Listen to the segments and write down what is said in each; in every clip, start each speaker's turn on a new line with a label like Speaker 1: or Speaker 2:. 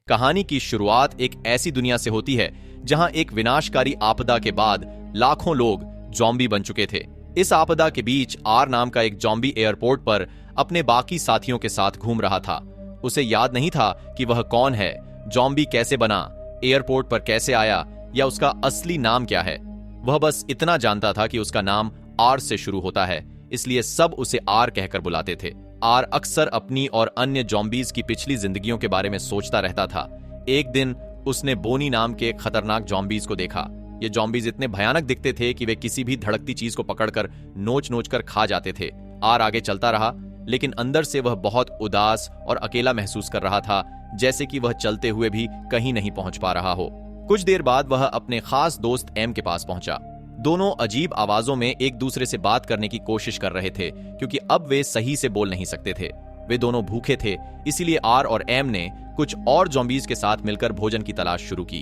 Speaker 1: कहानी की शुरुआत एक ऐसी दुनिया से होती है जहां एक विनाशकारी आपदा के बाद लाखों लोग ज़ॉम्बी बन चुके थे। इस आपदा के बीच आर नाम का एक ज़ॉम्बी एयरपोर्ट पर अपने बाकी साथियों के साथ घूम रहा था। उसे याद नहीं था कि वह कौन है, ज़ॉम्बी कैसे बना, एयरपोर्ट पर कैसे आया या उसका असली नाम क्या है। वह बस इतना जानता था कि उसका नाम आर से शुरू होता है, इसलिए सब उसे आर कहकर बुलाते थे। आर अक्सर अपनी और अन्य ज़ॉम्बीज की पिछली जिंदगियों के बारे में सोचता रहता था। एक दिन उसने बोनी नाम के खतरनाक ज़ॉम्बीज को देखा। ये ज़ॉम्बीज इतने भयानक दिखते थे कि वे किसी भी धड़कती चीज को पकड़कर नोच नोच कर खा जाते थे। आर आगे चलता रहा, लेकिन अंदर से वह बहुत उदास और अकेला महसूस कर रहा था, जैसे कि वह चलते हुए भी कहीं नहीं पहुंच पा रहा हो। कुछ देर बाद वह अपने खास दोस्त एम के पास पहुंचा। दोनों अजीब आवाजों में एक दूसरे से बात करने की कोशिश कर रहे थे, क्योंकि अब वे सही से बोल नहीं सकते थे। वे दोनों भूखे थे, इसीलिए आर और एम ने कुछ और ज़ॉम्बीज के साथ मिलकर भोजन की तलाश शुरू की।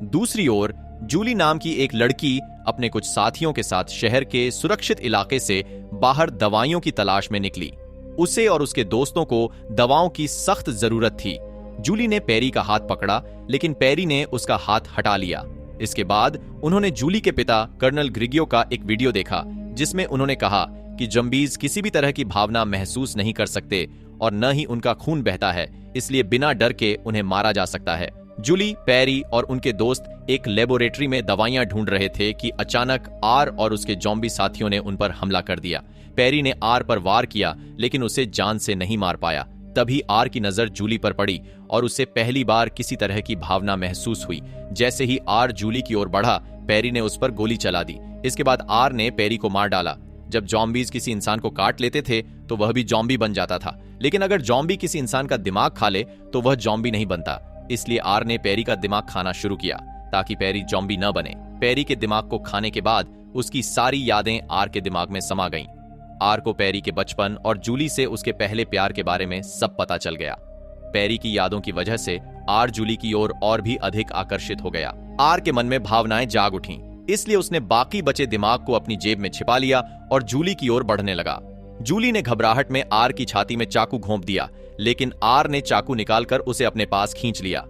Speaker 1: दूसरी ओर जूली नाम की एक लड़की अपने कुछ साथियों के साथ शहर के सुरक्षित इलाके से बाहर दवाइयों की तलाश में निकली। उसे और उसके दोस्तों को दवाओं की सख्त जरूरत थी। जूली ने पैरी का हाथ पकड़ा, लेकिन पैरी ने उसका हाथ हटा लिया। इसके बाद उन्होंने जूली के पिता कर्नल ग्रिगियो का एक वीडियो देखा, जिसमें उन्होंने कहा कि ज़ॉम्बीज किसी भी तरह की भावना महसूस नहीं कर सकते और न ही उनका खून बहता है, इसलिए बिना डर के उन्हें मारा जा सकता है। जूली, पैरी और उनके दोस्त एक लेबोरेटरी में दवाइयां ढूंढ रहे थे कि अचानक आर और उसके ज़ॉम्बी साथियों ने उन पर हमला कर दिया। पैरी ने आर पर वार किया, लेकिन उसे जान से नहीं मार पाया। तभी आर की नजर जूली पर पड़ी और उसे पहली बार किसी तरह की भावना महसूस हुई। जैसे ही आर जूली की ओर बढ़ा, पैरी ने उस पर गोली चला दी। इसके बाद आर ने पैरी को मार डाला। जब ज़ॉम्बीज किसी इंसान को काट लेते थे तो वह भी ज़ॉम्बी बन जाता था, लेकिन अगर ज़ॉम्बी किसी इंसान का दिमाग खा ले तो वह ज़ॉम्बी नहीं बनता। इसलिए आर ने पैरी का दिमाग खाना शुरू किया ताकि पैरी ज़ॉम्बी न बने। पैरी के दिमाग को खाने के बाद उसकी सारी यादें आर के दिमाग में समा गईं। आर को पैरी के बचपन और जूली से उसके पहले प्यार के बारे में सब पता चल गया। पैरी की यादों की वजह से आर जूली की ओर और भी अधिक आकर्षित हो गया। आर के मन में भावनाएं जाग उठीं, इसलिए उसने बाकी बचे दिमाग को अपनी जेब में छिपा लिया और जूली की ओर बढ़ने लगा। जूली ने घबराहट में आर की छाती में चाकू घोंप दिया, लेकिन आर ने चाकू निकालकर उसे अपने पास खींच लिया।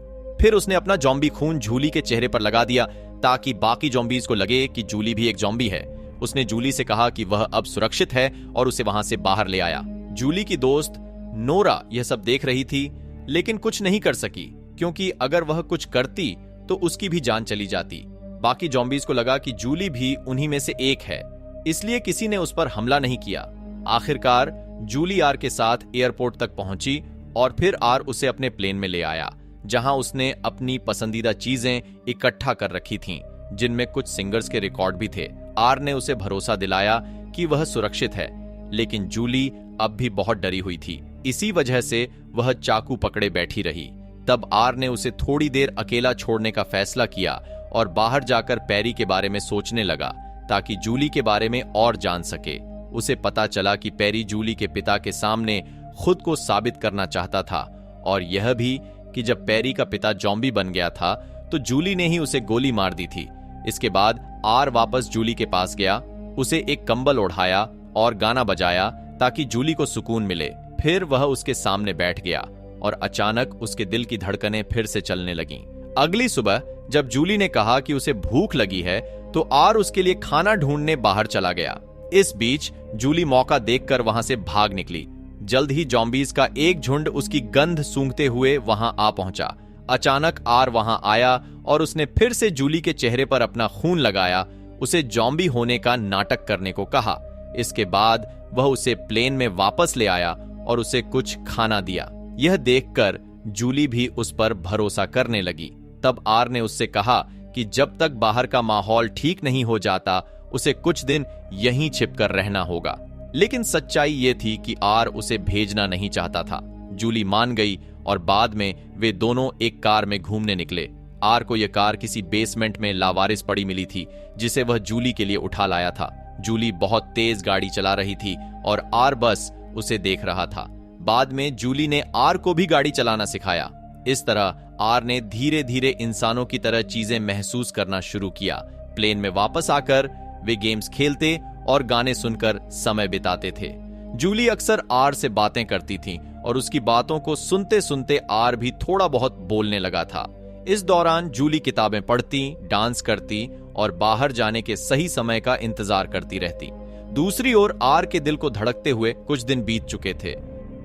Speaker 1: फिर उसने अपना ज़ॉम्बी खून जूली के चेहरे पर लगा दिया ताकि बाकी ज़ॉम्बीज को लगे कि जूली भी एक ज़ॉम्बी है। उसने जूली से कहा कि वह अब सुरक्षित है और उसे वहां से बाहर ले आया। जूली की दोस्त नोरा यह सब देख रही थी, लेकिन कुछ नहीं कर सकी, क्योंकि अगर वह कुछ करती तो उसकी भी जान चली जाती। बाकी ज़ॉम्बीज को लगा कि जूली भी उन्हीं में से एक है, इसलिए किसी ने उस पर हमला नहीं किया। आखिरकार जूली आर के साथ एयरपोर्ट तक पहुंची और फिर आर उसे अपने प्लेन में ले आया, जहां उसने अपनी पसंदीदा चीजें इकट्ठा कर रखी थीं, जिनमें कुछ सिंगर्स के रिकॉर्ड भी थे। आर ने उसे भरोसा दिलाया कि वह सुरक्षित है, लेकिन जूली अब भी बहुत डरी हुई थी। इसी वजह से वह चाकू पकड़े बैठी रही। तब आर ने उसे थोड़ी देर अकेला छोड़ने का फैसला किया और बाहर जाकर पैरी के बारे में सोचने लगा ताकि जूली के बारे में और जान सके। उसे पता चला कि पैरी जूली के पिता के सामने खुद को साबित करना चाहता था, और यह भी कि जब पैरी का पिता ज़ॉम्बी बन गया था तो जूली ने ही उसे गोली मार दी थी। इसके बाद आर वापस जूली के पास गया, उसे एक कंबल ओढ़ाया और गाना बजाया ताकि जूली को सुकून मिले। फिर वह उसके सामने बैठ गया और अचानक उसके दिल की धड़कनें फिर से चलने लगीं। अगली सुबह जब जूली ने कहा कि उसे भूख लगी है तो आर उसके लिए खाना ढूंढने बाहर चला गया। इस बीच जूली मौका देखकर वहां से भाग निकली। जल्द ही ज़ॉम्बीज का एक झुंड उसकी गंध सूंघते हुए वहां आ पहुंचा। अचानक आर वहां आया और उसने फिर से जूली के चेहरे पर अपना खून लगाया, उसे ज़ॉम्बी होने का नाटक करने को कहा। इसके बाद वह उसे प्लेन में वापस ले आया और उसे कुछ खाना दिया। यह देखकर जूली भी उस पर भरोसा करने लगी। तब आर ने उससे कहा कि जब तक बाहर का माहौल ठीक नहीं हो जाता उसे कुछ दिन यहीं छिपकर रहना होगा। लेकिन सच्चाई ये थी कि आर उसे भेजना नहीं चाहता था। जूली मान गई और बाद में वे दोनों एक कार में घूमने निकले। आर को यह कार किसी बेसमेंट में लावारिस पड़ी मिली थी, जिसे वह जूली के लिए उठा लाया था। जूली बहुत तेज गाड़ी चला रही थी और आर बस उसे देख रहा था। बाद में जूली ने आर को भी गाड़ी चलाना सिखाया। इस तरह आर ने धीरे धीरे इंसानों की तरह चीजें महसूस करना शुरू किया। प्लेन में वापस आकर वे गेम्स खेलते और गाने सुनकर समय बिताते थे। जूली अक्सर आर से बातें करती थी और उसकी बातों को सुनते सुनते आर भी थोड़ा बहुत बोलने लगा था। इस दौरान जूली किताबें पढ़ती, डांस करती और बाहर जाने के सही समय का इंतजार करती रहती। दूसरी ओर आर के दिल को धड़कते हुए कुछ दिन बीत चुके थे।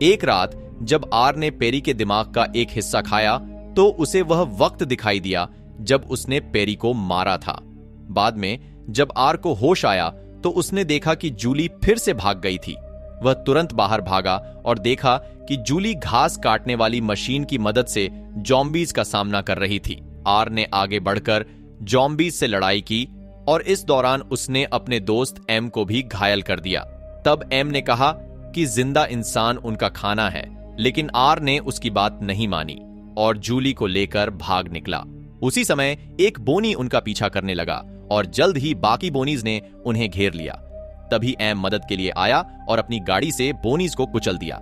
Speaker 1: एक रात जब आर ने पेरी के दिमाग का एक हिस्सा खाया तो उसे वह वक्त दिखाई दिया जब उसने पेरी को मारा था। बाद में जब आर को होश आया तो उसने देखा कि जूली फिर से भाग गई थी। वह तुरंत बाहर भागा और देखा कि जूली घास काटने वाली मशीन की मदद से जॉम्बीज का सामना कर रही थी। आर ने आगे बढ़कर जॉम्बीज से लड़ाई की और इस दौरान उसने अपने दोस्त एम को भी घायल कर दिया। तब एम ने कहा कि जिंदा इंसान उनका खाना है, लेकिन आर ने उसकी बात नहीं मानी और जूली को लेकर भाग निकला। उसी समय एक बोनी उनका पीछा करने लगा और जल्द ही बाकी बोनीज ने उन्हें घेर लिया। तभी एम मदद के लिए आया और अपनी गाड़ी से बोनीज को कुचल दिया।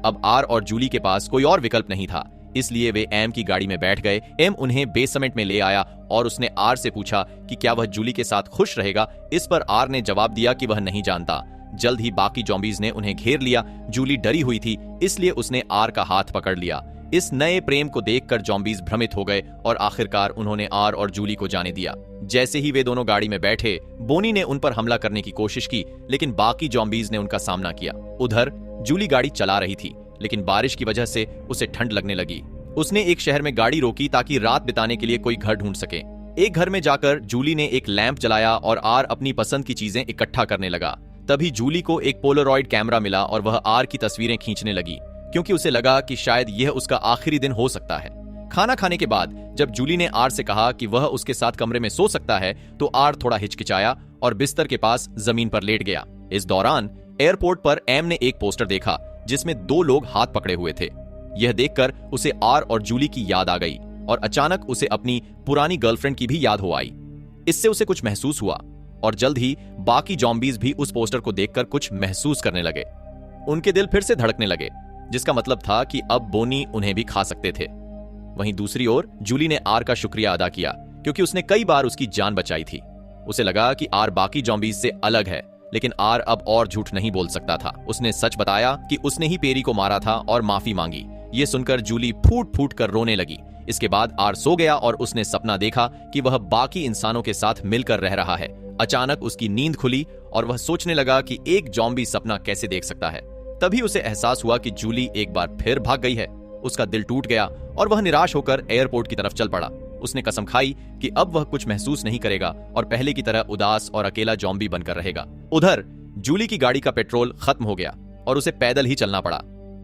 Speaker 1: अब आर और जूली के पास कोई और विकल्प नहीं था, इसलिए वे एम की गाड़ी में बैठ गए। एम उन्हें बेसमेंट में ले आया और उसने आर से पूछा कि क्या वह जूली के साथ खुश रहेगा। इस पर आर ने जवाब दिया कि वह नहीं जानता। जल्द ही बाकी जॉम्बीज ने उन्हें घेर लिया। जूली डरी हुई थी, इसलिए उसने आर का हाथ पकड़ लिया। इस नए प्रेम को देखकर जॉम्बीज भ्रमित हो गए और आखिरकार उन्होंने आर और जूली को जाने दिया। जैसे ही वे दोनों गाड़ी में बैठे, बोनी ने उन पर हमला करने की कोशिश की, लेकिन बाकी जॉम्बीज ने उनका सामना किया। उधर जूली गाड़ी चला रही थी, लेकिन बारिश की वजह से उसे ठंड लगने लगी। उसने एक शहर में गाड़ी रोकी ताकि रात बिताने के लिए कोई घर ढूंढ सके। एक घर में जाकर जूली ने एक लैंप जलाया और आर अपनी पसंद की चीजें इकट्ठा करने लगा। तभी जूली को एक पोलरॉइड कैमरा मिला और वह आर की तस्वीरें खींचने लगी, क्योंकि उसे लगा कि शायद यह उसका आखिरी दिन हो सकता है। खाना खाने के बाद जब जूली ने आर से कहा कि वह उसके साथ कमरे में सो सकता है, तो आर थोड़ा हिचकिचाया और बिस्तर के पास जमीन पर लेट गया। इस दौरान एयरपोर्ट पर एम ने एक पोस्टर देखा जिसमें 2 लोग हाथ पकड़े हुए थे। यह देखकर उसे आर और जूली की याद आ गई और अचानक उसे अपनी पुरानी गर्लफ्रेंड की भी याद हो आई। इससे उसे कुछ महसूस हुआ और जल्द ही बाकी जॉम्बीज भी उस पोस्टर को देखकर कुछ महसूस करने लगे। उनके दिल फिर से धड़कने लगे, जिसका मतलब था कि अब बोनी उन्हें भी खा सकते थे। वहीं दूसरी ओर जूली ने आर का शुक्रिया अदा किया, क्योंकि उसने कई बार उसकी जान बचाई थी। उसे लगा कि आर बाकी जॉम्बीज से अलग है, लेकिन आर अब और झूठ नहीं बोल सकता था। उसने सच बताया कि उसने ही पेरी को मारा था और माफी मांगी। ये सुनकर जूली फूट फूट कर रोने लगी। इसके बाद आर सो गया और उसने सपना देखा कि वह बाकी इंसानों के साथ मिलकर रह रहा है। अचानक उसकी नींद खुली और वह सोचने लगा कि एक जॉम्बी सपना कैसे देख सकता है। तभी उसे एहसास हुआ कि जूली एक बार फिर भाग गई है। उसका दिल टूट गया और वह निराश होकर एयरपोर्ट की तरफ चल पड़ा। उसने कसम खाई कि अब वह कुछ महसूस नहीं करेगा और पहले की तरह उदास और अकेला जॉम्बी बनकर रहेगा। उधर जूली की गाड़ी का पेट्रोल खत्म हो गया और उसे पैदल ही चलना पड़ा।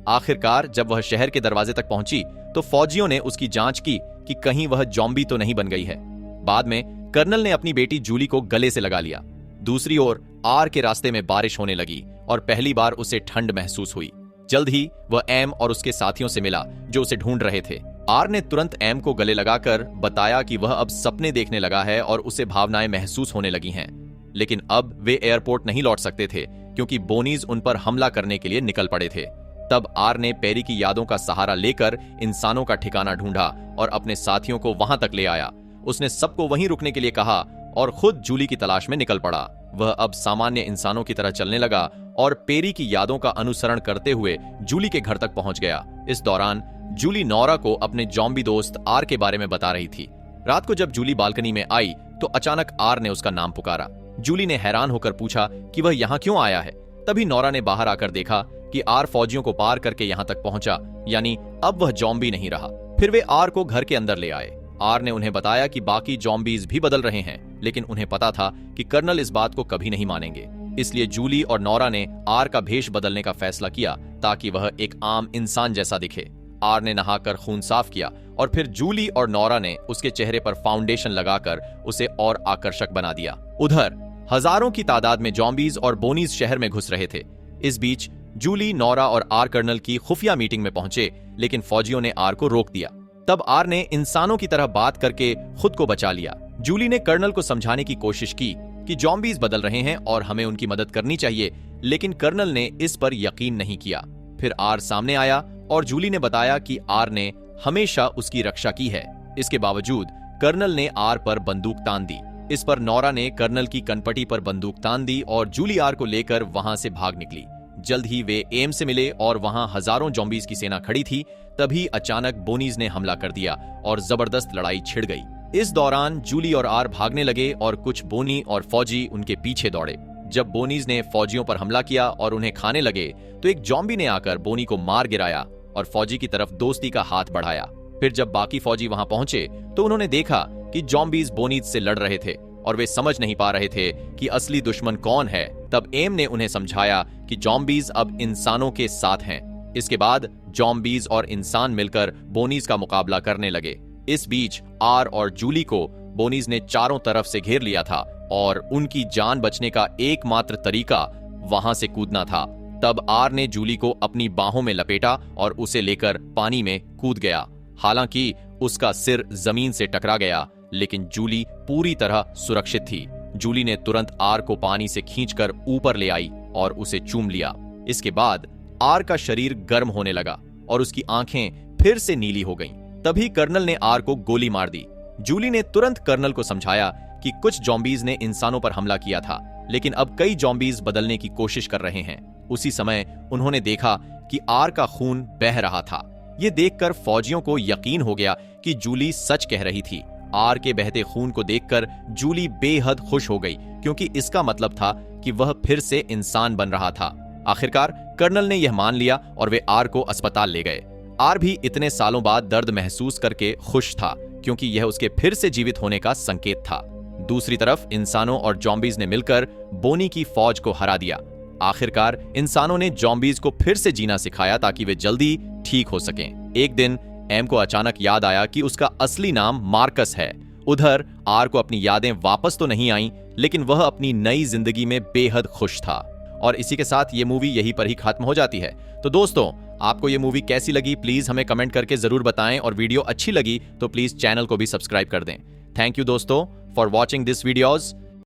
Speaker 1: आखिरकार जब वह शहर के दरवाजे तक पहुंची तो फौजियों ने उसकी जांच की कि कहीं वह जॉम्बी तो नहीं बन गई है। बाद में कर्नल ने अपनी बेटी जूली को गले से लगा लिया। दूसरी ओर आर के रास्ते में बारिश होने लगी और पहली बार उसे ठंड महसूस हुई। जल्द ही वह एम और उसके साथियों से मिला जो उसे ढूंढ रहे थे। आर ने तुरंत एम को गले लगाकर बताया कि वह अब सपने देखने लगा है और उसे भावनाएं महसूस होने लगी हैं। लेकिन अब वे एयरपोर्ट नहीं लौट सकते थे, क्योंकि बोनीज उन पर हमला करने के लिए निकल पड़े थे। तब आर ने पेरी की यादों का सहारा लेकर इंसानों का ठिकाना ढूंढा और अपने साथियों को वहां तक ले आया। उसने सबको वहीं रुकने के लिए कहा और खुद जूली की तलाश में निकल पड़ा। वह अब सामान्य इंसानों की तरह चलने लगा और पेरी की यादों का अनुसरण करते हुए जूली के घर तक पहुंच गया। इस दौरान जूली नोरा को अपने जॉम्बी दोस्त आर के बारे में बता रही थी। रात को जब जूली बालकनी में आई तो अचानक आर ने उसका नाम पुकारा। जूली ने हैरान होकर पूछा कि वह यहाँ क्यों आया है। तभी नोरा ने बाहर आकर देखा कि आर फौजियों को पार करके यहाँ तक पहुंचा, यानी अब वह जॉम्बी नहीं रहा। फिर वे आर को घर के अंदर ले आए। आर ने उन्हें बताया कि बाकी जॉम्बीज भी बदल रहे हैं, लेकिन उन्हें पता था कि कर्नल इस बात को कभी नहीं मानेंगे। इसलिए जूली और नोरा ने आर का भेष बदलने का फैसला किया ताकि वह एक आम इंसान जैसा दिखे। आर ने नहाकर खून साफ किया और फिर जूली और नोरा ने उसके चेहरे पर फाउंडेशन लगाकर उसे और आकर्षक बना दिया। उधर हजारों की तादाद में जॉम्बीज और बोनीज शहर में घुस रहे थे। इस बीच जूली, नोरा और आर कर्नल की खुफिया मीटिंग में पहुंचे, लेकिन फौजियों ने आर को रोक दिया। तब आर ने इंसानों की तरह बात करके खुद को बचा लिया। जूली ने कर्नल को समझाने की कोशिश की कि जॉम्बीज बदल रहे हैं और हमें उनकी मदद करनी चाहिए, लेकिन कर्नल ने इस पर यकीन नहीं किया। फिर आर सामने आया और जूली ने बताया कि आर ने हमेशा उसकी रक्षा की है। इसके बावजूद कर्नल ने आर पर बंदूक तान दी। इस पर नोरा ने कर्नल की कनपटी पर बंदूक तान दी और जूली आर को लेकर वहां से भाग निकली। जल्द ही वे एम से मिले और वहां हजारों जॉम्बीज की सेना खड़ी थी। तभी अचानक बोनीज ने हमला कर दिया और जबरदस्त लड़ाई छिड़ गई। इस दौरान जूली और आर भागने लगे और कुछ बोनी और फौजी उनके पीछे दौड़े। जब बोनीज ने फौजियों पर हमला किया और उन्हें खाने लगे तो एक जॉम्बी ने आकर बोनी को मार गिराया और फौजी की तरफ दोस्ती का हाथ बढ़ाया। फिर जब बाकी फौजी वहां पहुंचे तो उन्होंने देखा कि जॉम्बीज बोनीज से लड़ रहे थे और वे समझ नहीं पा रहे थे कि असली दुश्मन कौन है। तब एम ने उन्हें समझाया कि जॉम्बीज अब इंसानों के साथ हैं। इसके बाद जॉम्बीज और इंसान मिलकर बोनीज का मुकाबला करने लगे। इस बीच आर और जूली को बोनीज ने चारों तरफ से घेर लिया था और उनकी जान बचने का एकमात्र तरीका वहां से कूदना था। तब आर ने जूली को अपनी बाहों में लपेटा और उसे लेकर पानी में कूद गया। हालांकि उसका सिर जमीन से टकरा गया, लेकिन जूली पूरी तरह सुरक्षित थी। जूली ने तुरंत आर को पानी से खींचकर ऊपर ले आई और उसे चूम लिया। इसके बाद आर का शरीर गर्म होने लगा और उसकी आंखें फिर से नीली हो गईं। तभी कर्नल ने आर को गोली मार दी। जूली ने तुरंत कर्नल को समझाया कि कुछ जॉम्बीज ने इंसानों पर हमला किया था, लेकिन अब कई जॉम्बीज बदलने की कोशिश कर रहे हैं। उसी समय उन्होंने देखा कि आर का खून बह रहा था। ये देखकर फौजियों को यकीन हो गया कि जूली सच कह रही थी। आर के बहते खून को देखकर जूली बेहद खुश हो गई, क्योंकि इसका मतलब था कि वह फिर से इंसान बन रहा था। आखिरकार कर्नल ने यह मान लिया और वे आर को अस्पताल ले गए। आर भी इतने सालों बाद दर्द महसूस करके खुश था, क्योंकि यह उसके फिर से जीवित होने का संकेत था। दूसरी तरफ इंसानों और जॉम्बीज ने मिलकर बोनी की फौज को हरा दिया। आखिरकार इंसानों ने जॉम्बीज को फिर से जीना सिखाया ताकि वे जल्दी ठीक हो सकें। एक दिन एम को अचानक याद आया कि उसका असली नाम मार्कस है। उधर आर को अपनी यादें वापस तो नहीं आईं, लेकिन वह अपनी नई जिंदगी में बेहद खुश था। और इसी के साथ ये मूवी यहीं पर ही खत्म हो जाती है। तो दोस्तों, आपको ये मूवी कैसी लगी प्लीज हमें कमेंट करके जरूर बताएं, और वीडियो अच्छी लगी तो प्लीज चैनल को भी सब्सक्राइब कर दें। थैंक यू दोस्तों फॉर वॉचिंग दिस वीडियोज।